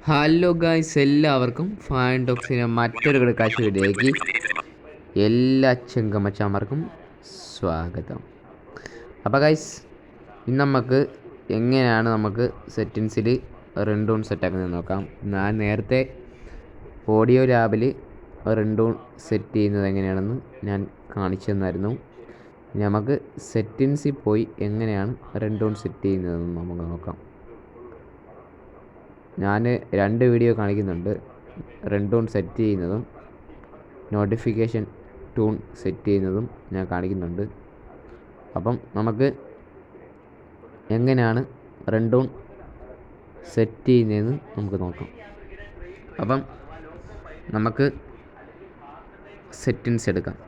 Hello guys, എല്ലാവർക്കും fan ടോക്സിൻ്റെ മറ്റൊരു കിടക്കാഴ്ച വീഡിയോയിലേക്ക് എല്ലാ ചെങ്കമ്മച്ചാമാർക്കും സ്വാഗതം. അപ്പോൾ ഗായ്സ്, ഇന്ന് നമുക്ക് എങ്ങനെയാണ് സെറ്റിങ്സിൽ റിംഗ് ടോൺ സെറ്റാക്കുന്നത് നോക്കാം. ഞാൻ നേരത്തെ ഓഡിയോ ലാബിൽ റിംഗ് ടോൺ സെറ്റ് ചെയ്യുന്നത് എങ്ങനെയാണെന്ന് ഞാൻ കാണിച്ചു തന്നായിരുന്നു. നമുക്ക് സെറ്റിങ്സിൽ പോയി എങ്ങനെയാണ് റിംഗ് ടോൺ സെറ്റ് ചെയ്യുന്നതെന്ന് നമുക്ക് നോക്കാം. ഞാൻ 2 വീഡിയോ കാണിക്കുന്നുണ്ട്, റിംഗ് ടോൺ സെറ്റ് ചെയ്യുന്നതും നോട്ടിഫിക്കേഷൻ ടൂൺ സെറ്റ് ചെയ്യുന്നതും ഞാൻ കാണിക്കുന്നുണ്ട്. അപ്പം നമുക്ക് എങ്ങനെയാണ് റിംഗ് ടോൺ സെറ്റ് ചെയ്യുന്നതെന്ന് നമുക്ക് നോക്കാം. അപ്പം നമുക്ക് സെറ്റിങ്സ് എടുക്കാം.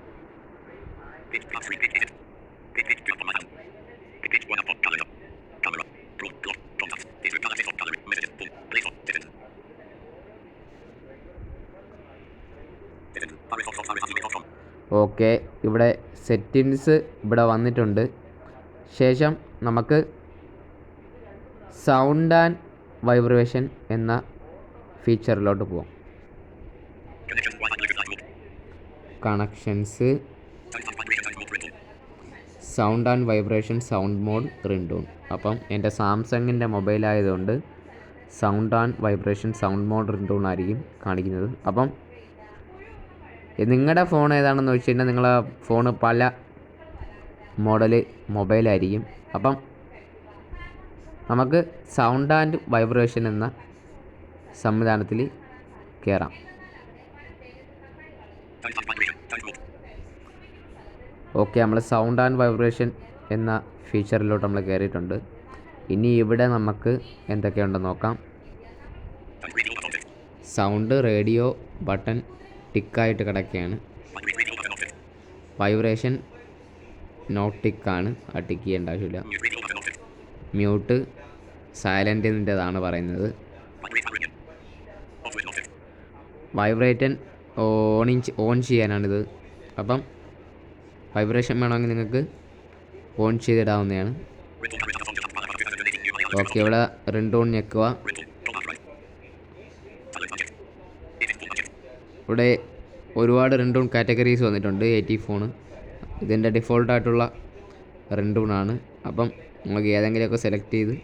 ഓക്കെ, ഇവിടെ സെറ്റിങ്സ് ഇവിടെ വന്നിട്ടുണ്ട്. ശേഷം നമുക്ക് സൗണ്ട് ആൻഡ് വൈബ്രേഷൻ എന്ന ഫീച്ചറിലോട്ട് പോവാം. Connections, sound and vibration, sound mode, ring tone. അപ്പം എൻ്റെ സാംസങ്ങിൻ്റെ മൊബൈലായതുകൊണ്ട് sound and vibration, sound mode, ring tone ആയിരിക്കും കാണിക്കുന്നത്. അപ്പം നിങ്ങളുടെ ഫോൺ ഏതാണെന്ന് വെച്ച് കഴിഞ്ഞാൽ നിങ്ങളെ ഫോണ് പല മോഡൽ മൊബൈലായിരിക്കും. അപ്പം നമുക്ക് സൗണ്ട് ആൻഡ് വൈബ്രേഷൻ എന്ന സംവിധാനത്തിൽ കയറാം. ഓക്കെ, നമ്മൾ സൗണ്ട് ആൻഡ് വൈബ്രേഷൻ എന്ന ഫീച്ചറിലോട്ട് നമ്മൾ കയറിയിട്ടുണ്ട്. ഇനി ഇവിടെ നമുക്ക് എന്തൊക്കെയുണ്ടെന്ന് നോക്കാം. സൗണ്ട് റേഡിയോ ബട്ടൺ ടിക്കായിട്ട് കിടക്കുകയാണ്. വൈബ്രേഷൻ നോ ടിക്കാണ്, ആ ടിക്ക് ചെയ്യേണ്ട ആവശ്യമില്ല. മ്യൂട്ട് സൈലൻറ്റിൻ്റെതാണ് പറയുന്നത്. വൈബ്രേറ്റൻ ഓൺ ചെയ്യാനാണിത്. അപ്പം വൈബ്രേഷൻ വേണമെങ്കിൽ നിങ്ങൾക്ക് ഓൺ ചെയ്തിടാവുന്നതാണ്. ഓക്കെ, ഇവിടെ റിംഗ് ടോൺ ഞെക്കുക. ഇവിടെ ഒരുപാട് റിംഗ് ടോൺ കാറ്റഗറീസ് വന്നിട്ടുണ്ട്. 80 ഫോണ് ഇതിൻ്റെ ഡിഫോൾട്ടായിട്ടുള്ള റിംഗ് ടോണാണ്. അപ്പം നമുക്ക് ഏതെങ്കിലുമൊക്കെ സെലക്ട് ചെയ്ത്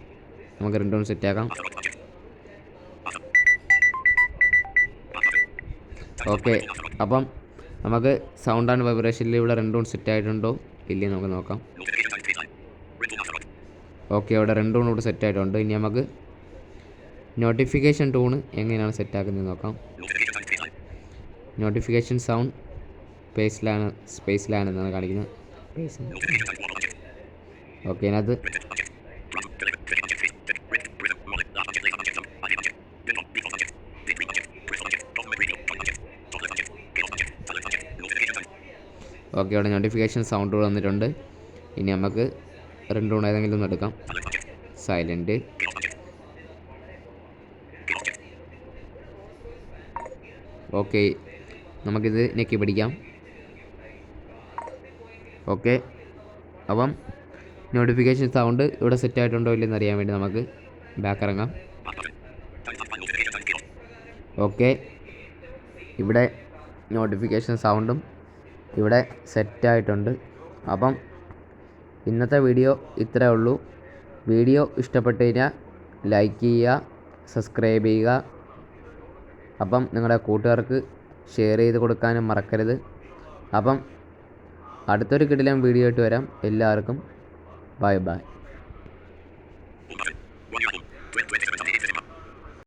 നമുക്ക് റിംഗ് ടോൺ സെറ്റാക്കാം. ഓക്കെ, അപ്പം നമുക്ക് സൗണ്ട് ആൻഡ് വൈബ്രേഷനിൽ ഇവിടെ റിംഗ് ടോൺ സെറ്റ് ആയിട്ടുണ്ടോ ഇല്ലേ നമുക്ക് നോക്കാം. ഓക്കെ, ഇവിടെ റിംഗ് ടോൺ ഇവിടെ സെറ്റ് ആയിട്ടുണ്ട്. ഇനി നമുക്ക് നോട്ടിഫിക്കേഷൻ ടൂണ് എങ്ങനെയാണ് സെറ്റാക്കുന്നത് നോക്കാം. നോട്ടിഫിക്കേഷൻ സൗണ്ട് സ്പേസിലാണ് എന്നാണ് കാണിക്കുന്നത്. ഓക്കെ, അതിനകത്ത് ഓക്കെ, ഇവിടെ നോട്ടിഫിക്കേഷൻ സൗണ്ട് വന്നിട്ടുണ്ട്. ഇനി നമുക്ക് റിംഗ് ടോൺ ഏതെങ്കിലും ഒന്ന് എടുക്കാം. സൈലൻറ്റ്. ഓക്കെ, നമുക്കിത് ഞെക്കി പിടിക്കാം. ഓക്കെ, അപ്പം നോട്ടിഫിക്കേഷൻ സൗണ്ട് ഇവിടെ സെറ്റ് ആയിട്ടുണ്ടോ ഇല്ലെന്ന് അറിയാൻ വേണ്ടി നമുക്ക് ബാക്ക് ഇറങ്ങാം. ഓക്കെ, ഇവിടെ നോട്ടിഫിക്കേഷൻ സൗണ്ടും ഇവിടെ സെറ്റായിട്ടുണ്ട്. അപ്പം ഇന്നത്തെ വീഡിയോ ഇത്രയേ ഉള്ളൂ. വീഡിയോ ഇഷ്ടപ്പെട്ട് കഴിഞ്ഞാൽ ലൈക്ക് ചെയ്യുക, സബ്സ്ക്രൈബ് ചെയ്യുക. അപ്പം നിങ്ങളുടെ കൂട്ടുകാർക്ക് ഷെയർ ചെയ്ത് കൊടുക്കാനും മറക്കരുത്. അപ്പം അടുത്തൊരു കിടിലൻ വീഡിയോ ആയിട്ട് വരാം. എല്ലാവർക്കും ബൈ ബൈ.